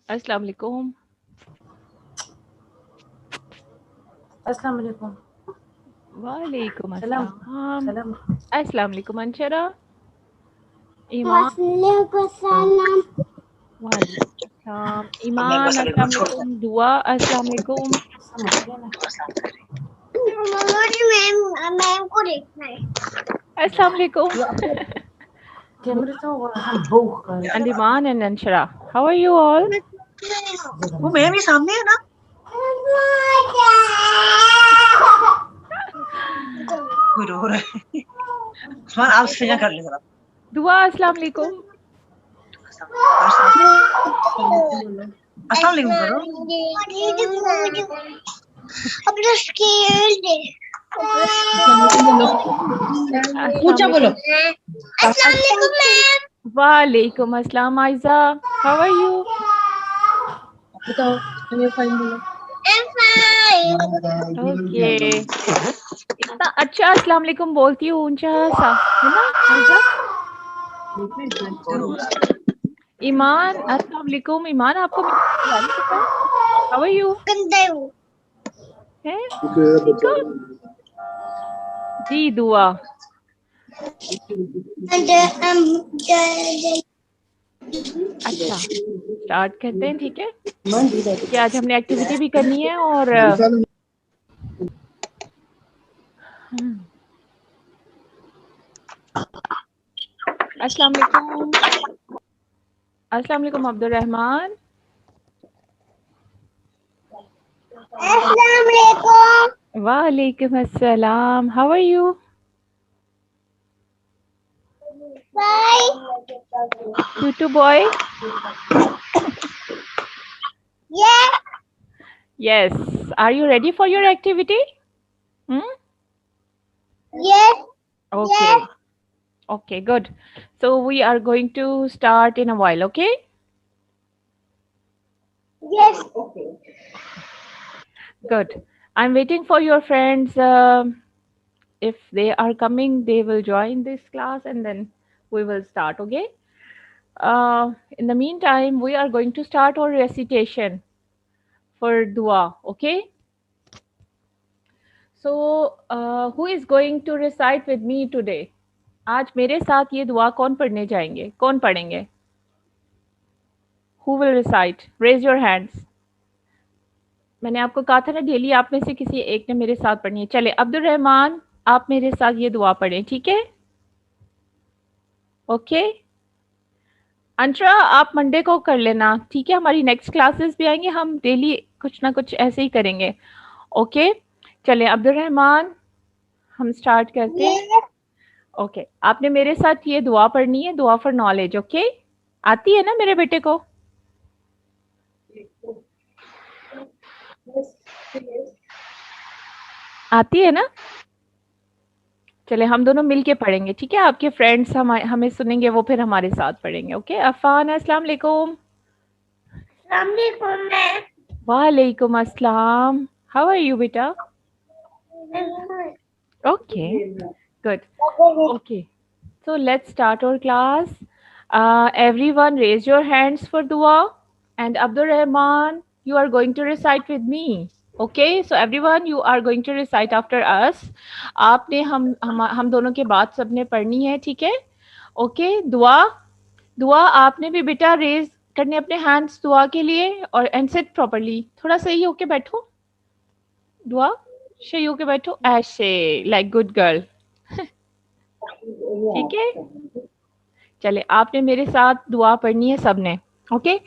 अस्सलाम वालेकुम। अस्सलाम वालेकुम। वालेकुम सलाम अस्सलाम। सलाम। अस्सलाम वालेकुम अंशरा। ईमान। वालेकुम सलाम। वालेकुम अस्सलाम। ईमान अस्सलाम वालेकुम। दुआ अस्सलाम वालेकुम। समझ गया ना? मुझे मैम को देखना है। अस्सलाम वालेकुम। कैमरे तो हम भूख कर अंदिमान एंड अंशरा, हाउ आर यू ऑल? वो मैम ही सामने है ना। कोई रो रहा है। उस्मान आप सजा कर ले जरा। दुआ अस्सलाम वालेकुम। अस्सलाम वालेकुम करो। अपना स्केल दे। ऊंचा बोलो। अस्सलाम वालेकुम मैम। वालेकुम अस्सलाम आयजा, हाउ आर यू? बताओ ये फाइन बोलो। I'm fine. ओके। इतना अच्छा अस्सलाम वालेकुम बोलती हूँ ऊंचा सा, है ना आयजा? ईमान अस्सलाम वालेकुम। ईमान आपको मेरी आवाज़ पता है? How are you? गंदे हूँ। हैं? ठीक हो? जी दुआ। अच्छा स्टार्ट करते हैं, ठीक है? कि आज हमने एक्टिविटी भी करनी है और अस्सलाम वालेकुम। अस्सलाम वालेकुम अब्दुल रहमान। अस्सलाम वालेकुम। वालेकुम अस्सलाम, how are you? Bye. Tutu boy? Yeah. Yes. Are you ready for your activity? Hmm? Yes. Okay. Okay, good. So we are going to start in a while, okay? Yes. Good. I'm waiting for your friends. If they are coming, they will join this class and then we will start, okay? In the meantime, we are going to start our recitation for dua, okay? So, who is going to recite with me today? आज मेरे साथ ये दुआ कौन पढ़ने जाएंगे? कौन पढ़ेंगे? Who will recite? Raise your hands. मैंने आपको कहा था ना डेली आप में से किसी एक ने मेरे साथ पढ़नी है. चले अब्दुल रहमान आप मेरे साथ ये दुआ पढ़ें, ठीक है? ओके. अंशरा आप मंडे को कर लेना, ठीक है? हमारी नेक्स्ट क्लासेस भी आएंगे, हम डेली कुछ ना कुछ ऐसे ही करेंगे. ओके चले अब्दुल रहमान हम स्टार्ट करते हैं. ओके आपने मेरे साथ ये दुआ पढ़नी है, दुआ फॉर नॉलेज. ओके आती है ना मेरे बेटे को? आती है ना? चले हम दोनों मिलके पढ़ेंगे, ठीक है? आपके फ्रेंड्स हमें सुनेंगे, वो फिर हमारे साथ पढ़ेंगे. ओके अफान अस्सलाम वालेकुम. वालेकुम अस्सलाम. हाउ आर यू बेटा? Okay, good. Okay, so let's start our class. Everyone raise your hands for dua. And Abdul Rahman, you are going to recite with me. Okay, so everyone you are going to recite after us. आपने हम दोनों के बाद सबने पढ़नी है, ठीक है? Okay, दुआ आपने भी बेटा रेज करने अपने हैंड्स दुआ के लिए और एंड सिट प्रॉपर्ली. थोड़ा सही होके बैठो. दुआ सही होके बैठो ऐसे लाइक गुड गर्ल. ठीक है चले आपने मेरे साथ दुआ पढ़नी है सबने. ओके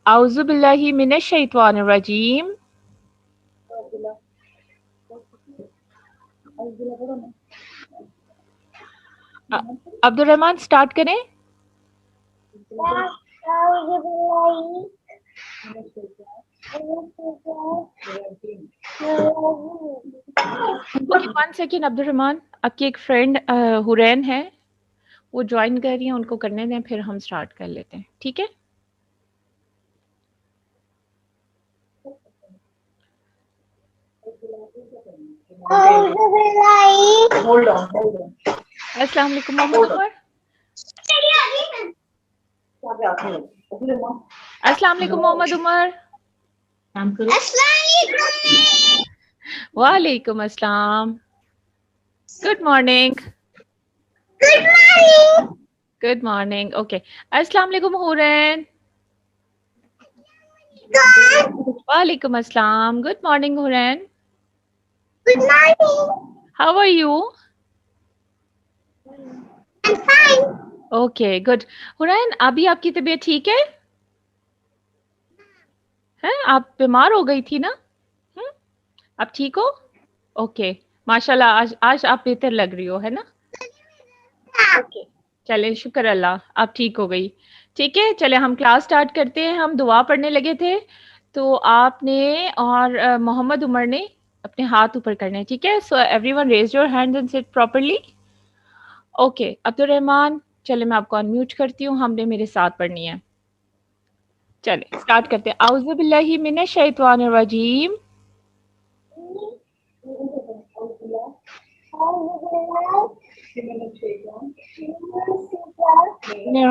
आउज़ु बिल्लाहि मिनश शैतानिर रजीम. अब्दुल रहमान स्टार्ट करें. ओके 1 सेकंड अब्दुल रहमान, आपकी एक फ्रेंड हुरैन है, वो ज्वाइन कर रही हैं, उनको करने दें फिर हम स्टार्ट कर लेते हैं, ठीक है? Hold on. अस्सलाम वालेकुम मोहम्मद उमर. अस्सलाम वालेकुम मोहम्मद उमर. काम करो. Assalamualaikum. वालेकुम अस्सलाम. Good morning. Good morning. Good morning. Okay. अस्सलाम वालेकुम हुरैन. God. वालेकुम अस्सलाम. Good morning Hurain. Good morning. How are you? I'm fine. Okay, good. Hurain, अभी आपकी तबीयत ठीक है? हैं? आप बीमार हो गई थी ना? आप ठीक हो? ओके, माशाल्लाह आज आप बेहतर लग रही हो, है ना? ओके, चलें, शुक्र अल्लाह, आप ठीक हो गई. ठीक है, चले हम क्लास स्टार्ट करते हैं. हम दुआ पढ़ने लगे थे, तो आपने और मोहम्मद उमर ने अपने हाथ ऊपर करने हैं, ठीक है? So everyone raise your hands and sit properly. Okay, Abdul Rahman, चले मैं आपको अनम्यूट करती हूँ, हमने मेरे साथ पढ़नी है. चले स्टार्ट करते हैं. औज़ु बिल्लाहि मिनश शैतानिर रजीम.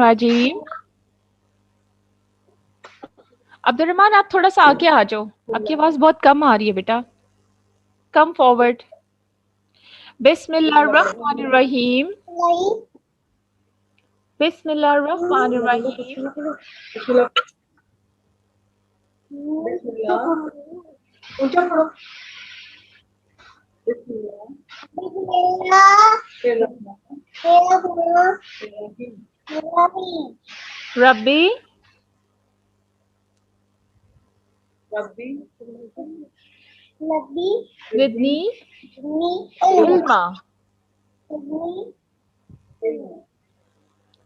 रजीम. अब्दुल रहमान, आप थोड़ा सा आगे आ जाओ, आपकी आवाज बहुत कम आ रही है बेटा. Come forward. बिस्मिल्लाहिर्रहमानिर्रहीम. बिस्मिल्लाहिर्रहमानिर्रहीम.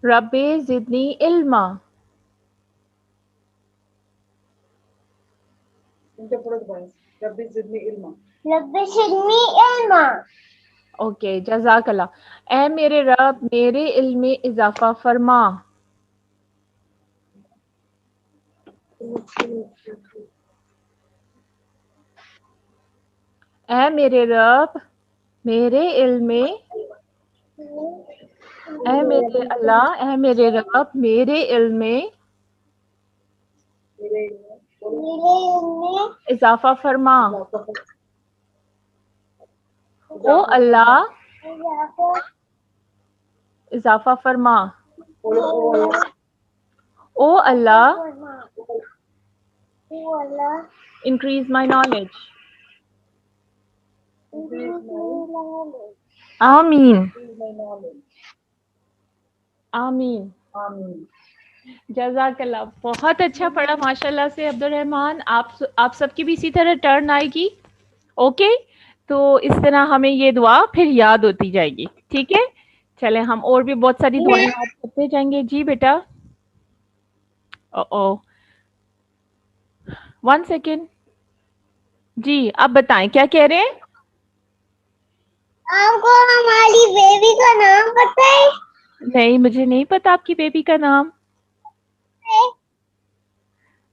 रब्बी ज़िदनी इल्मा. रब्बी ज़िदनी इल्मा. ओके, जज़ाकल्लाह. ऐ मेरे रब, मेरे इल्म में इजाफा फरमा. ऐ मेरे रब, मेरे इल्म में, ऐ मेरे अल्लाह, ऐ मेरे रब, मेरे इल्म में इजाफा फरमा. ओ अल्लाह, इजाफा फरमा. ओ अल्लाह, increase my knowledge. आमीन. आमीन. जज़ाकल्लाह. बहुत अच्छा पढ़ा माशाल्लाह से अब्दुल रहमान. आप सबकी भी इसी तरह टर्न आएगी. ओके, तो इस तरह हमें ये दुआ फिर याद होती जाएगी. ठीक है, चले हम और भी बहुत सारी दुआएं याद करते जाएंगे. जी बेटा. ओ 1 सेकेंड. जी, आप बताएं क्या कह रहे हैं. आपको हमारी बेबी का नाम पता है? नहीं, मुझे नहीं पता आपकी बेबी का नाम.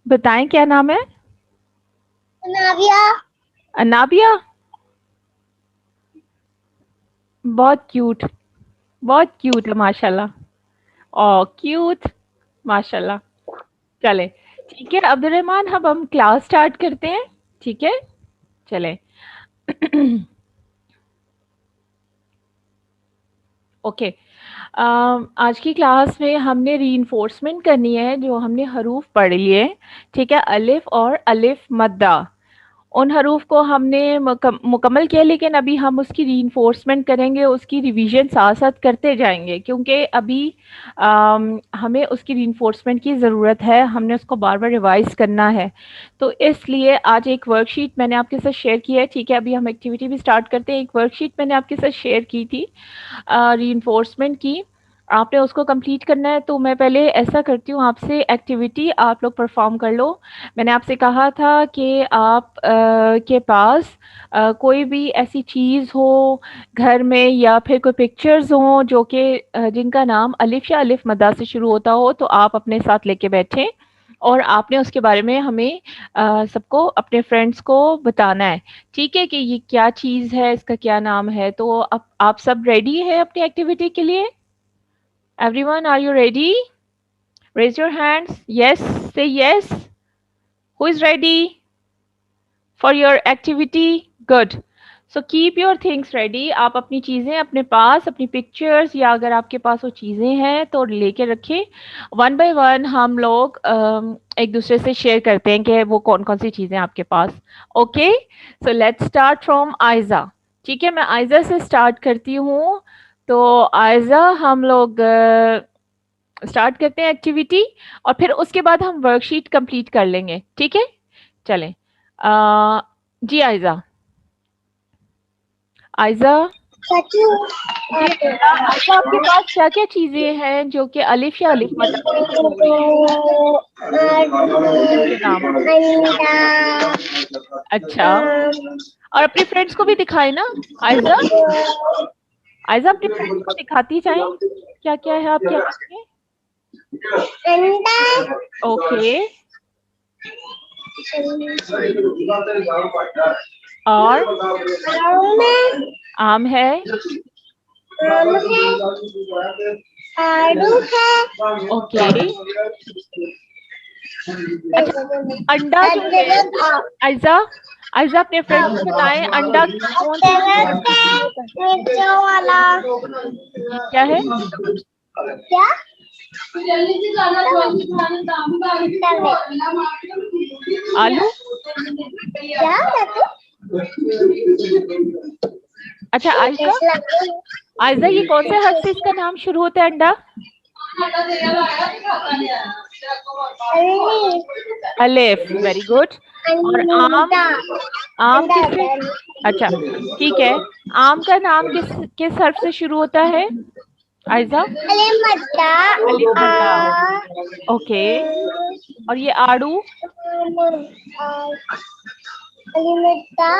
बताएं क्या नाम है. नाविया. अनाबिया. बहुत क्यूट है माशाल्लाह. ओ क्यूट, माशाल्लाह. चले ठीक है अब्दुल रहमान, अब हम क्लास स्टार्ट करते हैं. ठीक है, चले. ओके, आज की क्लास में हमने रीइंफोर्समेंट करनी है जो हमने हरूफ पढ़ लिए. ठीक है, अलिफ और अलिफ मद्दा, उन हरूफ को हमने मुकम्मल किया, लेकिन अभी हम उसकी रीइंफोर्समेंट करेंगे, उसकी रिवीजन साथ साथ करते जाएंगे, क्योंकि अभी हमें उसकी रीइंफोर्समेंट की ज़रूरत है. हमने उसको बार बार रिवाइज करना है, तो इसलिए आज एक वर्कशीट मैंने आपके साथ शेयर की है. ठीक है, अभी हम एक्टिविटी भी स्टार्ट करते हैं. एक वर्कशीट मैंने आपके साथ शेयर की थी रीइंफोर्समेंट की, आपने उसको कंप्लीट करना है. तो मैं पहले ऐसा करती हूँ, आपसे एक्टिविटी आप लोग परफॉर्म कर लो. मैंने आपसे कहा था कि आप के पास कोई भी ऐसी चीज़ हो घर में या फिर कोई पिक्चर्स हों जो कि जिनका नाम अलिफ या अलिफ मद्दा से शुरू होता हो, तो आप अपने साथ लेके बैठें और आपने उसके बारे में हमें सबको, अपने फ्रेंड्स को बताना है. ठीक है, कि ये क्या चीज़ है, इसका क्या नाम है. तो अब आप सब रेडी है अपनी एक्टिविटी के लिए? Everyone, are you ready? Raise your hands. Yes, say yes. Who is ready for your activity? Good. So keep your things ready. आप अपनी चीज़ें अपने पास, अपनी पिक्चर्स या अगर आपके पास वो चीज़ें हैं तो लेके रखें. वन बाय वन हम लोग एक दूसरे से शेयर करते हैं कि वो कौन कौन सी चीज़ें आपके पास. Okay, so let's start from Aiza. ठीक है, मैं आयजा से स्टार्ट करती हूँ. तो आयजा हम लोग स्टार्ट करते हैं एक्टिविटी और फिर उसके बाद हम वर्कशीट कंप्लीट कर लेंगे. ठीक है, चलें. जी आयजा. आयजा सचू जी आयजा, आयजा आपके पास क्या क्या चीजें हैं जो कि अलिफ या अलिफ मद से शुरू हो रही हैं? के नाम. अच्छा, और अपने फ्रेंड्स को भी दिखाए ना आयजा. आयजा अपने फ्रेंड्स को दिखाती जाए क्या क्या है आपके हाथ में. अंडा ओके, और आम है. आलू है ओके, अच्छा, अंडा जो है आयजा, आयजा अपने फ्रेंड्स को बताएं अंडा कौन सी मिर्चों वाला ये क्या है. क्या आलू. क्या अच्छा आयजा, आयजा ये कौन से हर्फ से इसका नाम शुरू होता है अंडा. अलिफ. Very good. और आम, आम किससे. अच्छा ठीक है, आम का नाम किस हर्फ से शुरू होता है आयजा. अलिफ मद्दा. ओके, और ये आड़ू. अंडा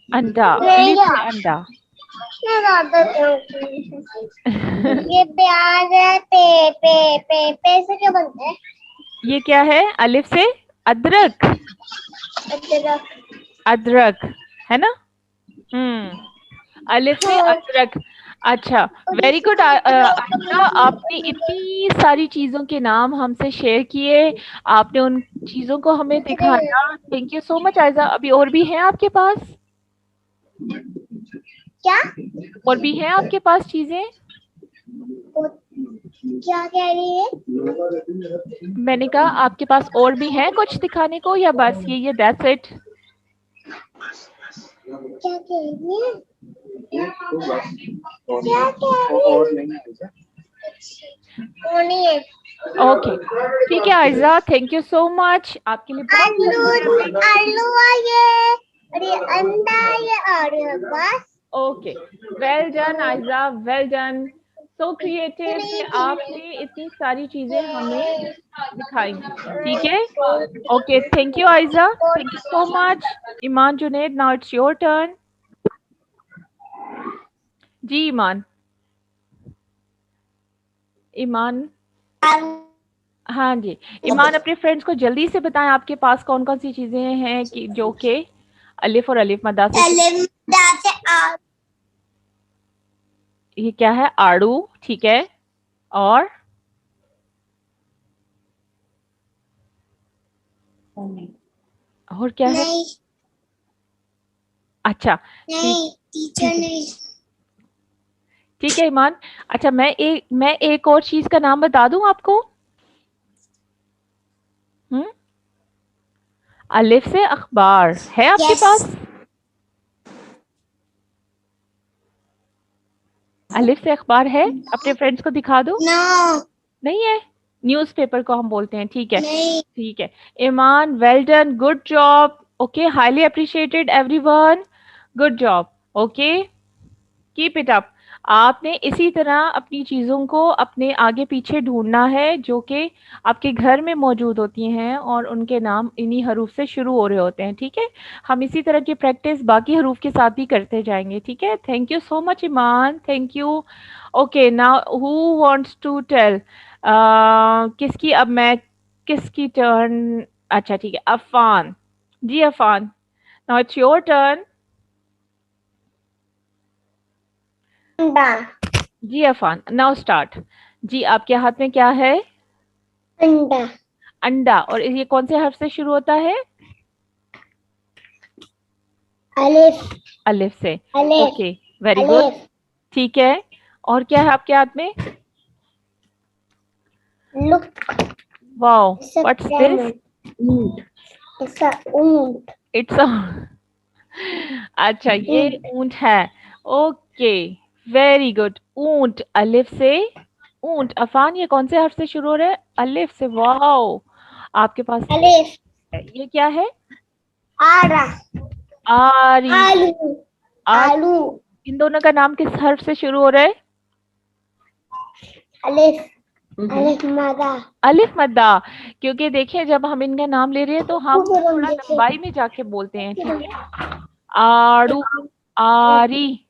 अंडा. अलिफ से अंडा. ये प्याज है पे से क्या बनता है. ये क्या है अलिफ से. अदरक. अदरक अदरक है ना. अलिफ से अदरक. अच्छा, वेरी गुड. आपने इतनी सारी चीजों के नाम हमसे शेयर किए, आपने उन चीजों को हमें दिखाया. Thank you so much Aiza. अभी और भी हैं आपके पास. क्या और भी हैं आपके पास चीजें. क्या कह रही है. मैंने कहा आपके पास और भी हैं कुछ दिखाने को या बस ये दैट्स इट. क्या कह रही है. क्या कह रही है. वो नहीं है. ओके ठीक है Aiza, thank you so much. आपके लिए आलू आलू है ये और ये अंडा है ये और ये बस. Okay, well done Ayza, well done. So creative कि आपने इतनी सारी चीजें हमें दिखाई. ठीक है, okay, thank you Ayza, thank you so much. Iman Junaid, now it's your turn. जी ईमान. ईमान. हाँ जी ईमान, अपने फ्रेंड्स को जल्दी से बताएं आपके पास कौन कौन सी चीजें हैं कि जो कि अलिफ और अलिफ मद्दा से. ये क्या है. आड़ू. ठीक है, और क्या है. नहीं अच्छा नहीं टीचर नहीं. ठीक है ईमान. अच्छा मैं एक और चीज का नाम बता दूं आपको. अलिफ से अखबार है आपके पास. अलिफ से अखबार है, अपने फ्रेंड्स को दिखा दो. नहीं है, न्यूज़पेपर को हम बोलते हैं. ठीक है, ठीक है Iman, well done, good job. Okay, highly appreciated everyone, good job. Okay, keep it up. आपने इसी तरह अपनी चीज़ों को अपने आगे पीछे ढूंढना है जो कि आपके घर में मौजूद होती हैं और उनके नाम इन्हीं हरूफ से शुरू हो रहे होते हैं. ठीक है, हम इसी तरह की प्रैक्टिस बाकी हरूफ के साथ भी करते जाएंगे. ठीक है, thank you so much Iman, thank you. Okay, now who wants to tell. किसकी, अब मैं किसकी टर्न. अच्छा ठीक है, अफान. जी Afan, now it's your turn. जी अफान, नाउ स्टार्ट। जी आपके हाथ में क्या है? अंडा अंडा। और ये कौन से हर्फ से शुरू होता है? अलिफ अलिफ से। अलिफ ओके, वेरी गुड। अलिफ ठीक है। और क्या है आपके हाथ में? look wow, it's a what's this? camel it's a ऊंट इट्स अ अच्छा, ये ऊंट है। Okay, very good. ऊंट, अलिफ से ऊंट। अफान, ये कौन से हर्फ से शुरू हो रहा है? अलिफ से। वाओ, आपके पास अलिफ है। ये क्या है? आरा आरी। आलू आ, आलू इन दोनों का नाम किस हर्फ से शुरू हो रहा है? अलिफ अलिफ मदा अलिफ मद्दा। क्योंकि देखिए, जब हम इनका नाम ले रहे हैं तो हम थोड़ा लंबाई में जाके बोलते हैं, ठीक है? आड़ू, आरी।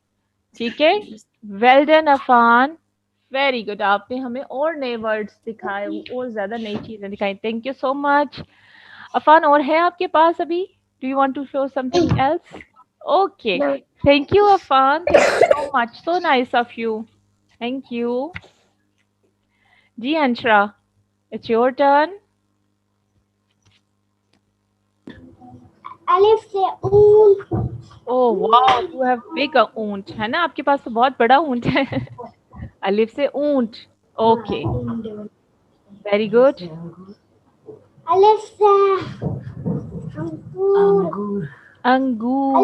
ठीक है, well done Affan, very good. आपने हमें और नए वर्ड्स दिखाए, और ज्यादा नई चीजें दिखाई। Thank you so much Affan. और है आपके पास अभी? Do you want to show something else? Okay, thank you Affan, thank you so much, so nice of you, thank you. जी अंशरा, इट्स योर टर्न। अलिफ से ऊंट oh wow, you have big ऊंट, है ना? आपके पास तो बहुत बड़ा ऊंट है अलिफ से ऊंट। Okay, very good. अलिफ से अंगूर अंगूर।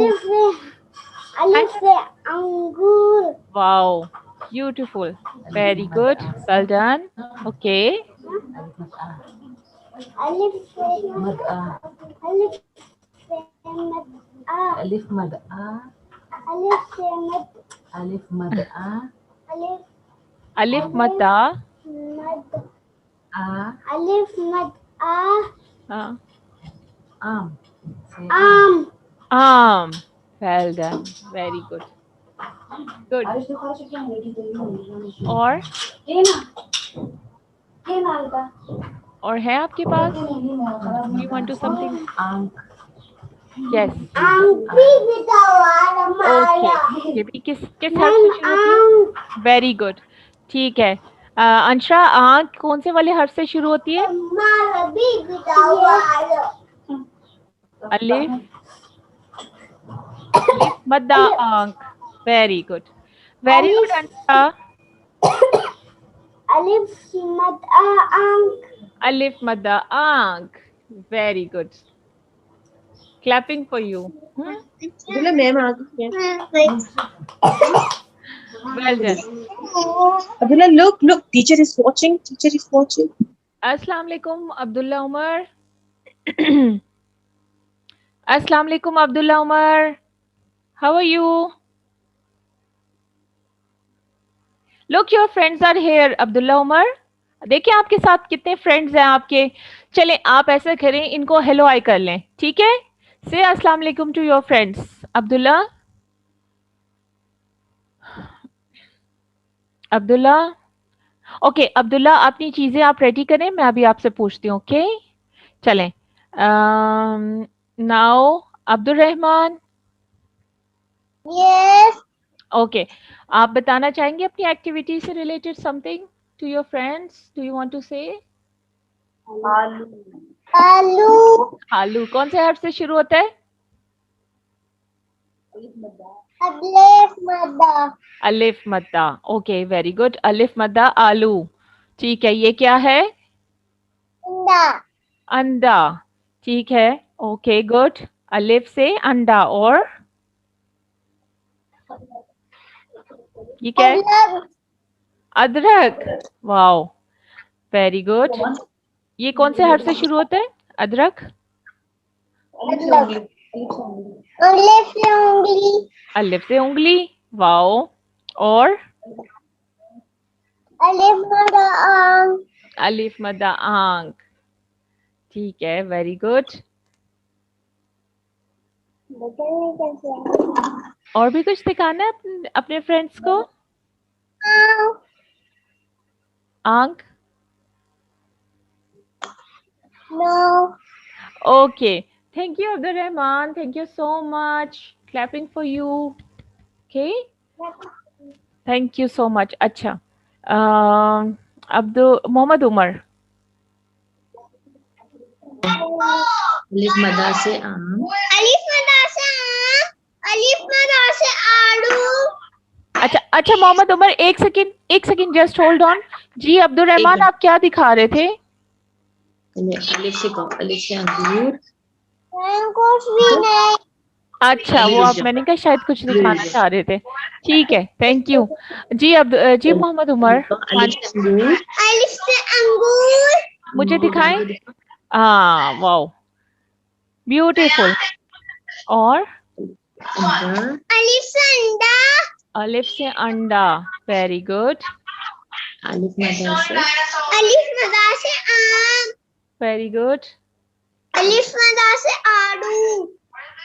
अलिफ से अंगूर wow, beautiful, very good, well done. Okay, अलिफ से अलिफ से मद आ ألف مد آ अलिफ से मद ألف مد آ अलिफ अलिफ मद्दा। मद آ अलिफ मद आ हाँ, آم आम आम, well done, very good, good. और है आपके पास? Do you want to something? आंख यस। ओके, ये भी किस किस हर्फ से शुरू होती है? वेरी गुड, ठीक है। अंशरा, आंख कौन से वाले हर्फ से शुरू होती है? अलिफ, अलिफ मद्दा आंख, very good, very good Anshara. अलिफ मद आ आंख अलिफ मद्दा आंख, very good, clapping for you. बोले मैम आ गई है। Well done. Abdullah, look, teacher is watching. अस्सलाम वालेकुम अब्दुल्ला उमर अस्सलाम वालेकुम Abdullah Umar, how are you? Look, your friends are here Abdullah Umar. देखिए आपके साथ कितने फ्रेंड्स हैं आपके। चलें, आप ऐसा करें, इनको हेलो आई कर लें, ठीक है? से अस्सलाम वालेकुम to your friends. Abdullah, Abdullah, okay Abdullah, अपनी चीजें आप रेडी करें, मैं अभी आपसे पूछती हूँ। ओके, चलें। Now Abdul Rahman, yes okay, आप बताना चाहेंगे अपनी एक्टिविटी से related something to your friends? Do you want to say? आलू आलू कौन से हर्फ से शुरू होता है? अलिफ मदा अलिफ मद्दा। ओके, वेरी गुड, अलिफ मद्दा आलू। ठीक है, ये क्या है? अंडा अंडा। ठीक है, ओके गुड, अलिफ से अंडा। और ये क्या है? अदरक। Wow, very good. ये कौन से हर्फ से शुरू होता है? अदरक। अलिफ से उंगली अलिफ से उंगली। वाओ। और अलिफ मदा आंख अलिफ मद्दा आंख। ठीक है, वेरी गुड। और भी कुछ दिखाना है अपने फ्रेंड्स को? आंख। No Okay. Thank you, Abdul Rahman. Thank you so much. Clapping for you. Okay. Thank you so much. अच्छा, मोहम्मद उमर. अलिफ मदा से आम. अलिफ मदा से आम, अलिफ मदा से आड़ू. अच्छा मोहम्मद उमर, एक सेकंड जस्ट होल्ड ऑन. जी अब्दुल रहमान, आप क्या दिखा रहे थे? अलिफ से अंगूर. कुछ भी नहीं. अच्छा, वो आप, मैंने कहा शायद कुछ दिखाना चाह रहे थे. ठीक है, थैंक यू. जी मोहम्मद उमर, अलिफ से अंगूर. अलिफ से अंगूर, मुझे दिखाएं. हाँ, वाओ, ब्यूटीफुल. और अंडा. अलिफ से अंडा, अलिफ से अंडा. वेरी गुड, अलिफ मदा से. अलिफ मदा से आम, वेरी गुड, अलिफ मदा से आड़ू.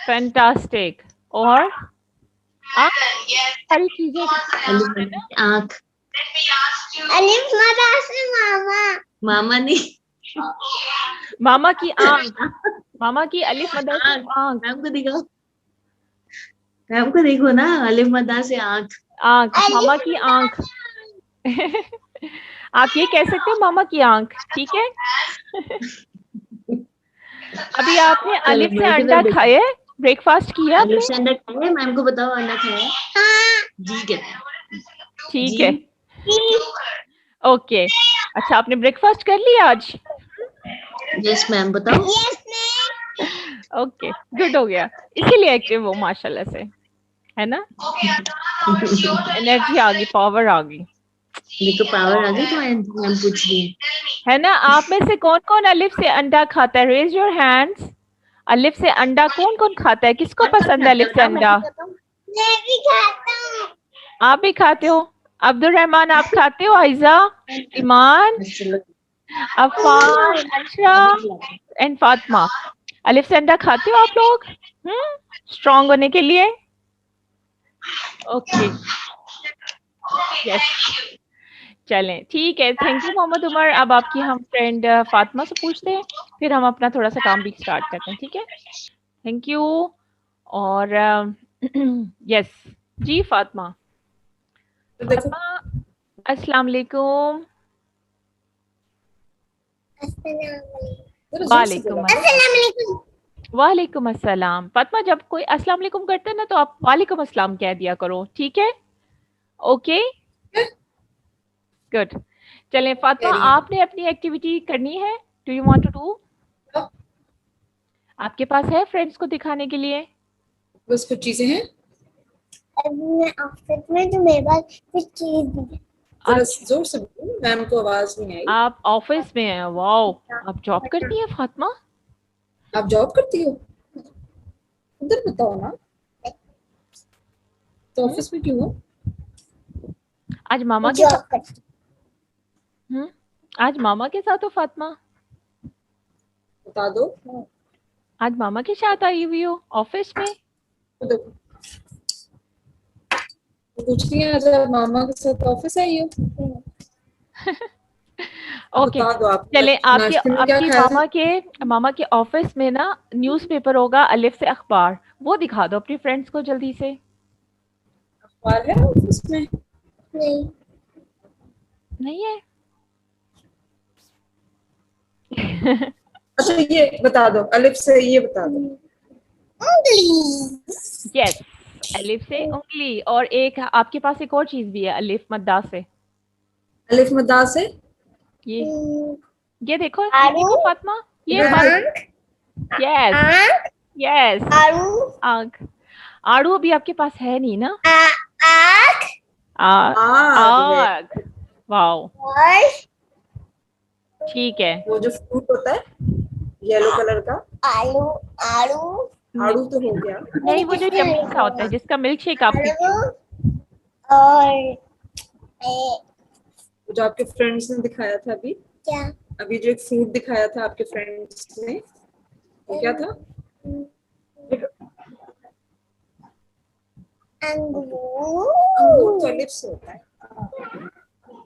फैंटास्टिक. और सारी चीजें. अलिफ मदा से आँख. अलिफ मदा से मामा, मामा नहीं. मामा की आंख. मामा की अलिफ मदा से आंख. मैम को दिखाओ. मैम को देखो ना. अलिफ मदा से आँख. आंख, मामा की आंख. आप ये कह सकते हो, मामा की आंख. ठीक है. अभी आपने अलिफ से अंडा खाए, ब्रेकफास्ट किया? अलिफ से अंडा खाया. मैम को बताओ अंडा खाया. हाँ. जी कहते. ठीक है, ओके. अच्छा, आपने ब्रेकफास्ट कर लिया आज? यस मैम, बताओ. Yes ma'am. ओके, गुड हो गया. इसीलिए एक्टिव हो माशाल्लाह से, है ना? एनर्जी आ गई, पावर आ गई, देखो पावर आ गई. तो मैम पूछ रही है ना? आप में से कौन कौन अलिफ से अंडा खाता है? Raise your hands. अलिफ से अंडा कौन कौन खाता है? किसको पसंद है अलिफ से अंडा? मैं भी खाता हूँ. आप भी खाते हो? अब्दुल रहमान, आप खाते हो? आयजा, ईमान, अफान, अंशरा एंड फातिमा, अलिफ से अंडा खाते हो आप लोग? स्ट्रॉन्ग होने के लिए. ओके, यस, चलें, ठीक है. Thank you Mohammad Umar. अब आपकी हम फ्रेंड फातिमा से पूछते हैं, फिर हम अपना थोड़ा सा काम भी स्टार्ट करते हैं. ठीक है, थैंक यू. और यस, जी फातिमा. फातिमा, अस्सलाम वालेकुम. वालेकुम अस्सलाम. वालेकुम अस्सलाम. फातिमा, जब कोई अस्सलाम वालेकुम करता है ना, तो आप वालेकुम अस्सलाम कह दिया करो. ठीक है, ओके, गुड. चलें फातिमा, आपने अपनी एक्टिविटी करनी है. Do you want to do? आपके पास है फ्रेंड्स को दिखाने के लिए? बस कुछ चीजें हैं. अभी मैं ऑफिस में, तो मेरे पास कुछ चीज भी है. जरा जोर से बोलो, मैम को आवाज नहीं आई. आप ऑफिस में हैं? वाओ, आप जॉब करती हैं फातिमा? आप जॉब करती हो? उधर बताओ ना. तो ऑफिस में क्यों हो? आज मामा के साथ. आज मामा के साथ हो फातिमा? बता दो. आज मामा के साथ आई हुई हो ऑफिस में? पूछती है जब मामा के साथ ऑफिस आई हो. ओके, बता दो आप. चले. नाश्ते में क्या आपकी खाया था? मामा के ऑफिस में ना न्यूज़पेपर होगा अलिफ से अखबार, वो दिखा दो अपनी फ्रेंड्स को जल्दी से. अखबार है ऑफिस में? नहीं. नहीं है? अच्छा ये बता दो, अलिफ से ये बता दो. उंगली. यस, अलिफ से उंगली. और एक आपके पास एक और चीज भी है अलिफ मद्दा से. अलिफ मद्दा से ये देखो, आलू. फातिमा, ये आंख. यस आंख. यस, आलू. आंख. आड़ू अभी आपके पास है नहीं ना? आंख. आग. वाओ, और ठीक है. वो जो फ्रूट होता है येलो कलर का. आलू. आलू. आड़ू तो हो गया. नहीं, वो जो चमड़ी सा होता है जिसका मिल्क शेक आप पीते हो. आलू. और जो आपके फ्रेंड्स ने दिखाया था अभी, क्या? अभी जो एक फ्रूट दिखाया था आपके फ्रेंड्स ने, वो क्या था? अंगूर तो अलिफ से होता है.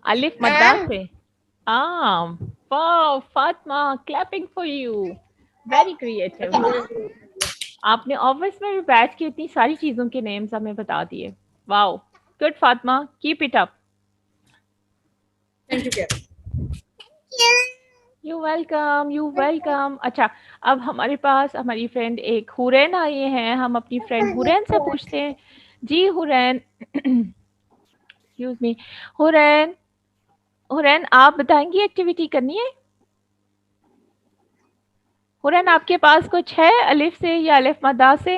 अलिफ मद्दा से आम. Wow Fatima, clapping for you, very creative. आपने ऑफिस में भी बैठ के इतनी सारी चीजों के नेम्स हमें बता दिए. Wow, Good, Fatma. Keep it up. Thank you Carol. You welcome. You welcome. अच्छा, अब हमारे पास हमारी फ्रेंड एक हुरैन आई हैं. हम अपनी फ्रेंड हुरैन से पूछते हैं. जी हुरैन. Excuse me. हुरैन, हुरैन आप बताएंगी एक्टिविटी करनी है? हुरैन आपके पास कुछ है अलिफ से या अलिफ मद्दा से?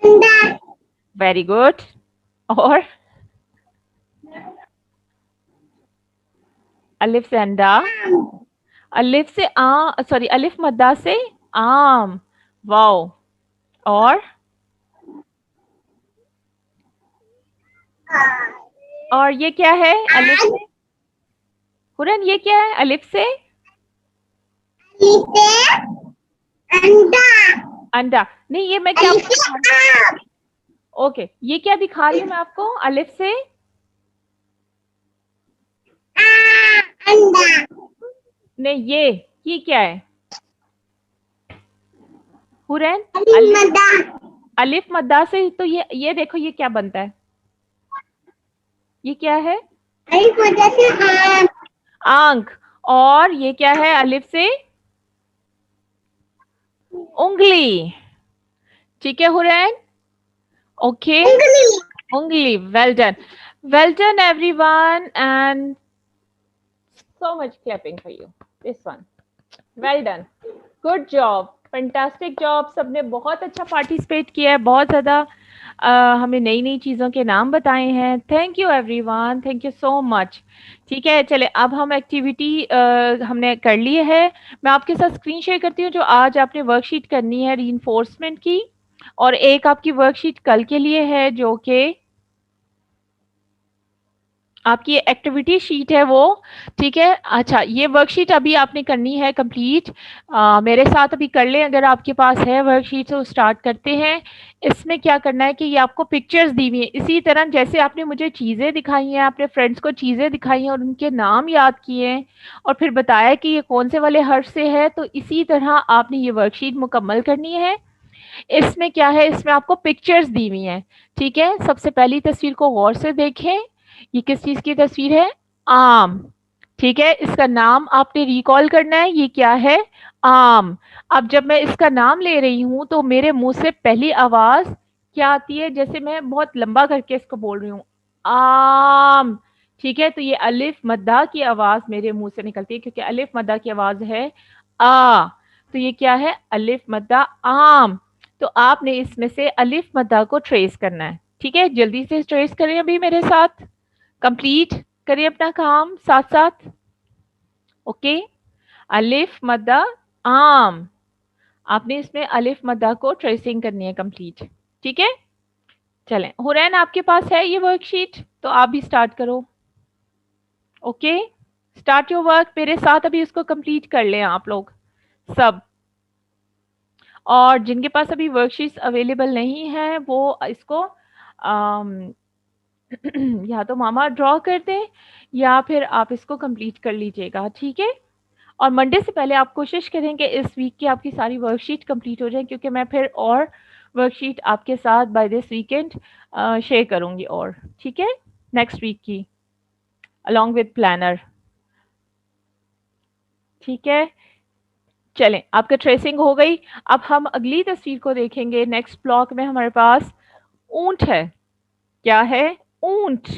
अंडा. Very good. और अलिफ से अंडा, अलिफ से सॉरी अलिफ मद्दा से आम. वाओ. और ये क्या है अलिफ से? हुरैन ये क्या है अलिफ से? इसे अंडा. अंडा नहीं, ये मैं क्या ओके ये क्या दिखा रही हूँ मैं आपको अलिफ से? अंडा. नहीं, ये क्या है हुरैन? मदा. अलिफ मद्दा से. तो ये देखो ये क्या बनता है? ये क्या है? अलिफ मदा से आम. आंख. और ये क्या है अलिफ से? उंगली. ठीक है हुरैन. ओके उंगली. Well done everyone and so much clapping for you. This one. Well done. Good job. Fantastic job. सबने बहुत अच्छा पार्टिसिपेट किया है. बहुत ज़्यादा हमें नई नई चीज़ों के नाम बताए हैं. Thank you everyone. Thank you so much. ठीक है, चले अब हम एक्टिविटी हमने कर ली है. मैं आपके साथ स्क्रीन शेयर करती हूँ जो आज आपने वर्कशीट करनी है रीइंफोर्समेंट की, और एक आपकी वर्कशीट कल के लिए है जो कि आपकी एक्टिविटी शीट है वो. ठीक है. अच्छा, ये वर्कशीट अभी आपने करनी है कंप्लीट. मेरे साथ अभी कर लें अगर आपके पास है वर्कशीट. तो स्टार्ट करते हैं. इसमें क्या करना है कि ये आपको पिक्चर्स दी हुई है. इसी तरह जैसे आपने मुझे चीज़ें दिखाई हैं, अपने फ्रेंड्स को चीज़ें दिखाई हैं और उनके नाम याद किए हैं और फिर बताया कि ये कौन से वाले हर्फ से है, तो इसी तरह आपने ये वर्कशीट मुकम्मल करनी है. इसमें क्या है, इसमें आपको पिक्चर्स दी हुई हैं. ठीक है. सबसे पहली तस्वीर को गौर से देखें. ये किस चीज की तस्वीर है? आम. ठीक है. इसका नाम आपने रिकॉल करना है. ये क्या है? आम. अब जब मैं इसका नाम ले रही हूं तो मेरे मुंह से पहली आवाज क्या आती है? जैसे मैं बहुत लंबा करके इसको बोल रही हूँ, आम. ठीक है. तो ये अलिफ मद्दा की आवाज मेरे मुंह से निकलती है क्योंकि अलिफ मद्दा की आवाज है आ. तो ये क्या है? अलिफ मद्दा आम. तो आपने इसमें से अलिफ मद्दा को ट्रेस करना है. ठीक है. जल्दी से ट्रेस करें अभी मेरे साथ. कंप्लीट करिए अपना काम साथ साथ. ओके. अलिफ मद्दा आम. आपने इसमें अलिफ मद्दा को ट्रेसिंग करनी है कंप्लीट. ठीक है. चलें, हुरैन आपके पास है ये वर्कशीट तो आप भी स्टार्ट करो. Okay, start your work. मेरे साथ अभी इसको कंप्लीट कर लें आप लोग सब. और जिनके पास अभी वर्कशीट्स अवेलेबल नहीं है वो इसको या तो मामा ड्रॉ कर दें या फिर आप इसको कंप्लीट कर लीजिएगा. ठीक है. और मंडे से पहले आप कोशिश करें कि इस वीक की आपकी सारी वर्कशीट कंप्लीट हो जाए क्योंकि मैं फिर और वर्कशीट आपके साथ बाय दिस वीकेंड शेयर करूंगी. और ठीक है, नेक्स्ट वीक की अलॉन्ग विद प्लानर. ठीक है. चलें, आपका ट्रेसिंग हो गई. अब हम अगली तस्वीर को देखेंगे. नेक्स्ट ब्लॉक में हमारे पास ऊंट है. क्या है? ऊंट.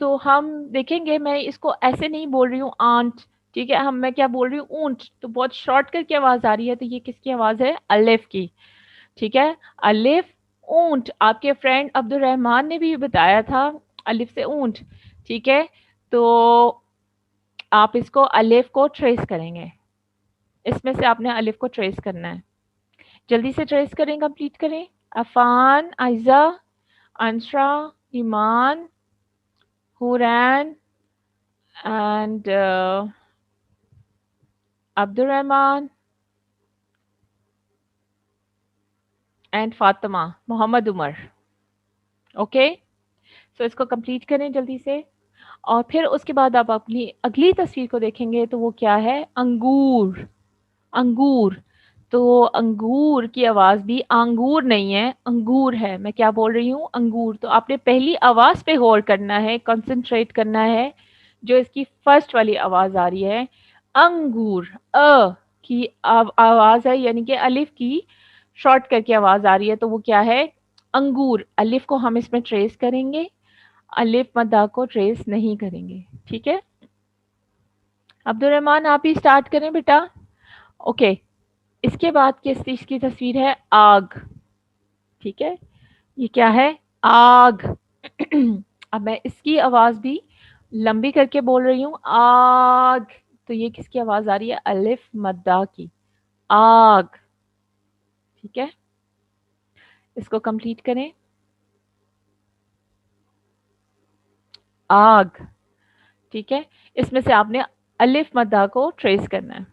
तो हम देखेंगे, मैं इसको ऐसे नहीं बोल रही हूँ आंट. ठीक है. मैं क्या बोल रही हूँ? ऊंट. तो बहुत शॉर्ट करके आवाज आ रही है. तो ये किसकी आवाज है? अलिफ की. ठीक है. अलिफ ऊंट. आपके फ्रेंड अब्दुल रहमान ने भी बताया था अलिफ से ऊंट. ठीक है. तो आप इसको अलिफ को ट्रेस करेंगे. इसमें से आपने अलिफ को ट्रेस करना है. जल्दी से ट्रेस करें, कंप्लीट करें. Afan, Ayza, Anshara, Iman, Hurain and Abdul Rahman and Fatima, Mohammad Umar. Okay. So इसको कंप्लीट करें जल्दी से. और फिर उसके बाद आप अपनी अगली तस्वीर को देखेंगे तो वो क्या है? अंगूर. अंगूर. تو انگور کی آواز بھی آنگور نہیں ہے، انگور ہے. میں کیا بول رہی ہوں؟ انگور. تو آپ نے پہلی آواز پہ غور کرنا ہے، کنسنٹریٹ کرنا ہے. جو اس کی فرسٹ والی آواز آ رہی ہے انگور، کی آواز ہے، یعنی کہ الف کی شارٹ کر کے آواز آ رہی ہے، تو وہ کیا ہے؟ انگور. الف کو ہم اس میں ٹریس کریں گے، الف مدہ کو ٹریس نہیں کریں گے. ٹھیک ہے، عبد الرحمن آپ ہی اسٹارٹ کریں بیٹا. اوکے. اس کے بعد کس چیز کی تصویر ہے؟ آگ. ٹھیک ہے، یہ کیا ہے؟ آگ. اب میں اس کی آواز بھی لمبی کر کے بول رہی ہوں، آگ. تو یہ کس کی آواز آ رہی ہے؟ الف مدہ کی، آگ. ٹھیک ہے، اس کو کمپلیٹ کریں. آگ. ٹھیک ہے، اس میں سے آپ نے الف مدہ کو ٹریس کرنا ہے.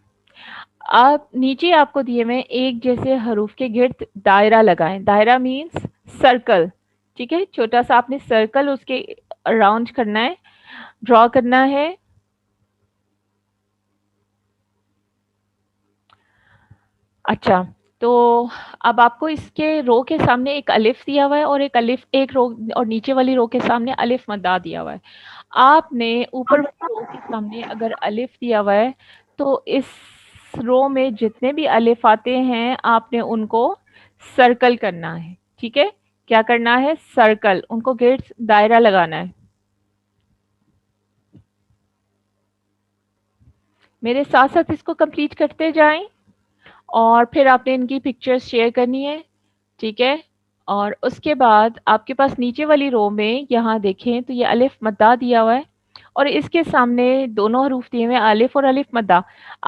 آپ نیچے آپ کو دیے میں ایک جیسے حروف کے گرد دائرہ لگائیں. دائرہ مینس سرکل. ٹھیک ہے، چھوٹا سا آپ نے سرکل اس کے اراؤنڈ کرنا ہے، ڈرا کرنا ہے. اچھا، تو اب آپ کو اس کے رو کے سامنے ایک الف دیا ہوا ہے اور ایک رو اور نیچے والی رو کے سامنے الف مدہ دیا ہوا ہے. آپ نے اوپر والی رو کے سامنے اگر الف دیا ہوا ہے تو اس رو میں جتنے بھی الف آتے ہیں آپ نے ان کو سرکل کرنا ہے. ٹھیک ہے، کیا کرنا ہے؟ سرکل. ان کو گرد دائرہ لگانا ہے. میرے ساتھ ساتھ اس کو کمپلیٹ کرتے جائیں اور پھر آپ نے ان کی پکچرز شیئر کرنی ہے. ٹھیک ہے، اور اس کے بعد آپ کے پاس نیچے والی رو میں یہاں دیکھیں تو یہ الف مدہ دیا ہوا ہے اور اس کے سامنے دونوں حروف دیے ہوئے الف اور الف مدہ.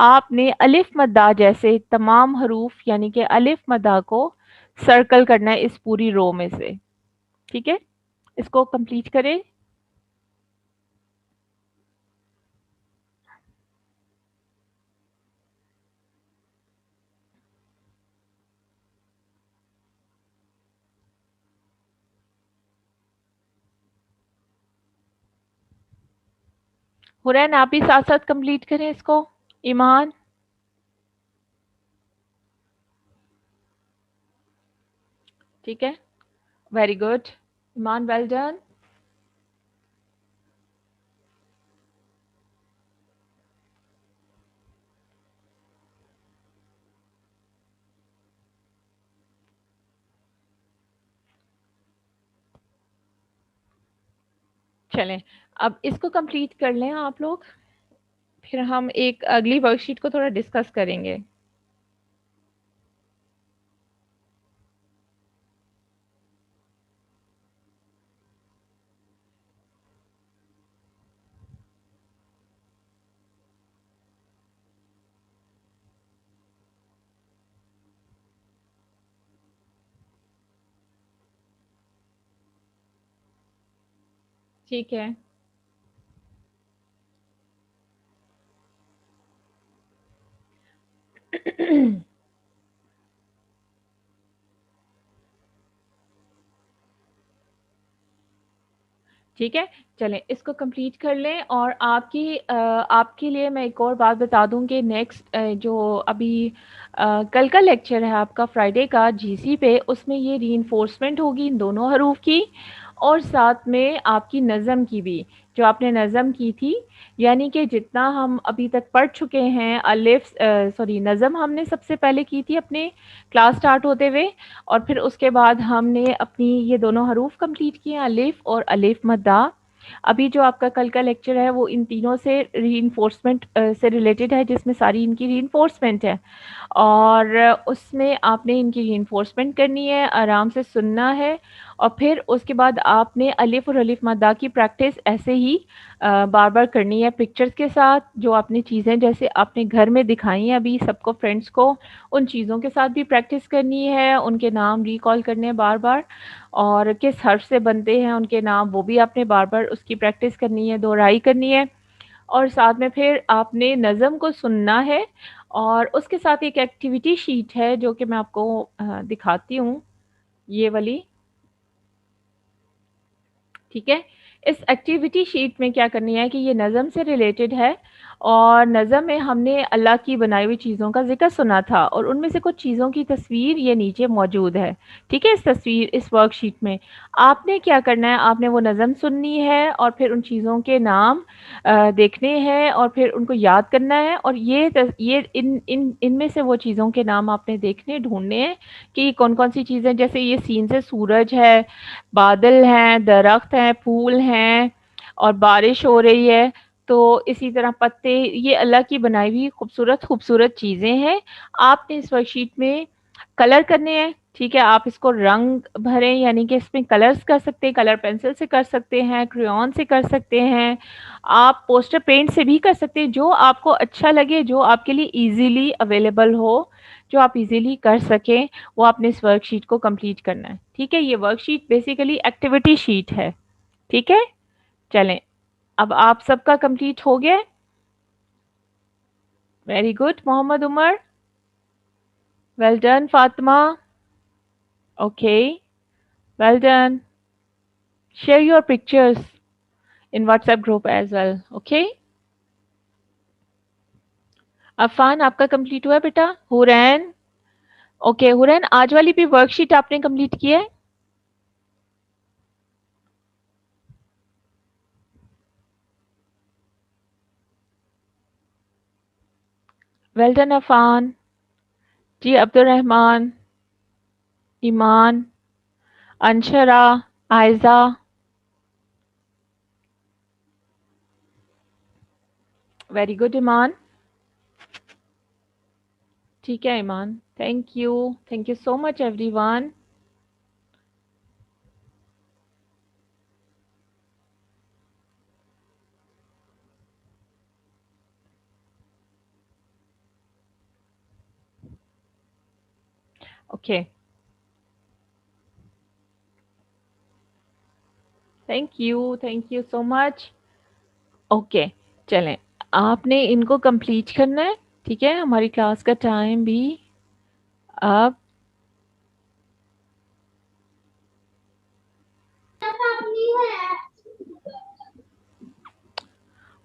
آپ نے الف مدہ جیسے تمام حروف یعنی کہ الف مدہ کو سرکل کرنا ہے اس پوری رو میں سے. ٹھیک ہے، اس کو کمپلیٹ کریں. حرین آپ بھی ساتھ ساتھ کمپلیٹ کریں اس کو. ایمان. ٹھیک ہے، ویری گڈ. ایمان ویل ڈن. چلیں اب اس کو کمپلیٹ کر لیں آپ لوگ، پھر ہم ایک اگلی ورک شیٹ کو تھوڑا ڈسکس کریں گے. ٹھیک ہے، ٹھیک ہے. چلیں اس کو کمپلیٹ کر لیں اور آپ کے لیے میں ایک اور بات بتا دوں کہ نیکسٹ جو ابھی کل کا لیکچر ہے آپ کا فرائیڈے کا جی سی پہ، اس میں یہ ری انفورسمنٹ ہوگی ان دونوں حروف کی اور ساتھ میں آپ کی نظم کی بھی، جو آپ نے نظم کی تھی. یعنی کہ جتنا ہم ابھی تک پڑھ چکے ہیں نظم ہم نے سب سے پہلے کی تھی اپنے کلاس سٹارٹ ہوتے ہوئے، اور پھر اس کے بعد ہم نے اپنی یہ دونوں حروف کمپلیٹ کیے ہیں، الف اور الف مدہ. ابھی جو آپ کا کل کا لیکچر ہے وہ ان تینوں سے ری انفورسمنٹ سے ریلیٹڈ ہے، جس میں ساری ان کی ری انفورسمنٹ ہے اور اس میں آپ نے ان کی ری انفورسمنٹ کرنی ہے، آرام سے سننا ہے اور پھر اس کے بعد آپ نے الف اور الف مدہ کی پریکٹس ایسے ہی بار بار کرنی ہے پکچرز کے ساتھ. جو آپ نے چیزیں جیسے آپ نے گھر میں دکھائی ہیں ابھی سب کو فرینڈس کو، ان چیزوں کے ساتھ بھی پریکٹس کرنی ہے. ان کے نام ریکال کرنے ہیں بار بار اور کس حرف سے بنتے ہیں ان کے نام، وہ بھی آپ نے بار بار اس کی پریکٹس کرنی ہے، دہرائی کرنی ہے. اور ساتھ میں پھر آپ نے نظم کو سننا ہے اور اس کے ساتھ ایک ایکٹیویٹی شیٹ ہے جو کہ میں آپ کو دکھاتی ہوں، یہ والی. ٹھیک ہے، اس ایکٹیویٹی شیٹ میں کیا کرنی ہے کہ یہ نظم سے ریلیٹڈ ہے اور نظم میں ہم نے اللہ کی بنائی ہوئی چیزوں کا ذکر سنا تھا اور ان میں سے کچھ چیزوں کی تصویر یہ نیچے موجود ہے. ٹھیک ہے, اس ورک شیٹ میں آپ نے کیا کرنا ہے, آپ نے وہ نظم سننی ہے اور پھر ان چیزوں کے نام دیکھنے ہیں اور پھر ان کو یاد کرنا ہے, اور یہ ان میں سے وہ چیزوں کے نام آپ نے دیکھنے ڈھونڈنے ہیں کہ یہ کون کون سی چیزیں, جیسے یہ سین سے سورج ہے, بادل ہیں, درخت ہیں, پھول ہیں اور بارش ہو رہی ہے. تو اسی طرح پتے, یہ اللہ کی بنائی ہوئی خوبصورت خوبصورت چیزیں ہیں. آپ نے اس ورک شیٹ میں کلر کرنے ہیں. ٹھیک ہے, آپ اس کو رنگ بھریں, یعنی کہ اس میں کلرز کر سکتے ہیں, کلر پینسل سے کر سکتے ہیں, کریون سے کر سکتے ہیں, آپ پوسٹر پینٹ سے بھی کر سکتے ہیں, جو آپ کو اچھا لگے, جو آپ کے لیے ایزیلی اویلیبل ہو, جو آپ ایزیلی کر سکیں, وہ آپ نے اس ورک شیٹ کو کمپلیٹ کرنا ہے. ٹھیک ہے, یہ work sheet basically activity sheet ہے. ٹھیک ہے, چلیں اب آپ سب کا کمپلیٹ ہو گیا. Very good Mohammad Umar, well done Fatima, okay well done. Share your pictures in WhatsApp group as well. Okay. Affan آپ کا کمپلیٹ ہوا ہے بیٹا. حورین, اوکے حورین آج والی بھی ورک شیٹ آپ نے کمپلیٹ کی ہے. Well done Affan. جی عبد الرحمان, ایمان, انشرا, عائزہ, ویری گڈ ایمان. ٹھیک ہے ایمان, thank you so much every one. Okay, thank you so much. Okay چلیں, آپ نے ان کو کمپلیٹ کرنا ہے. ٹھیک ہے, ہماری کلاس کا ٹائم بھی اب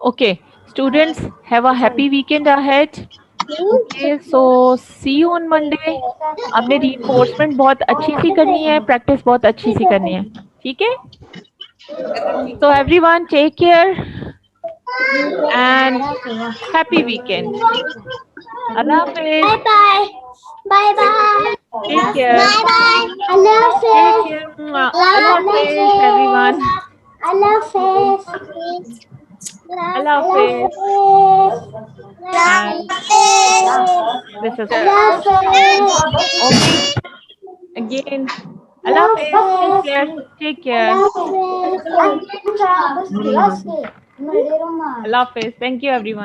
okay. Students, have a happy weekend ahead. Okay, so see you on Monday. آپ نے reinforcement بہت اچھی سی کرنی ہے, practice بہت اچھی سی کرنی ہے. ٹھیک ہے, so everyone take care and happy weekend. اللہ حافظ. Bye bye. Take care. Bye bye. Allah Take Hafiz. care. اللہ حافظ everyone. Allah Hafiz. اللہ حافظ. And this is okay. Again. Allah Hafiz. Take care. Allah Hafiz. Thank you everyone.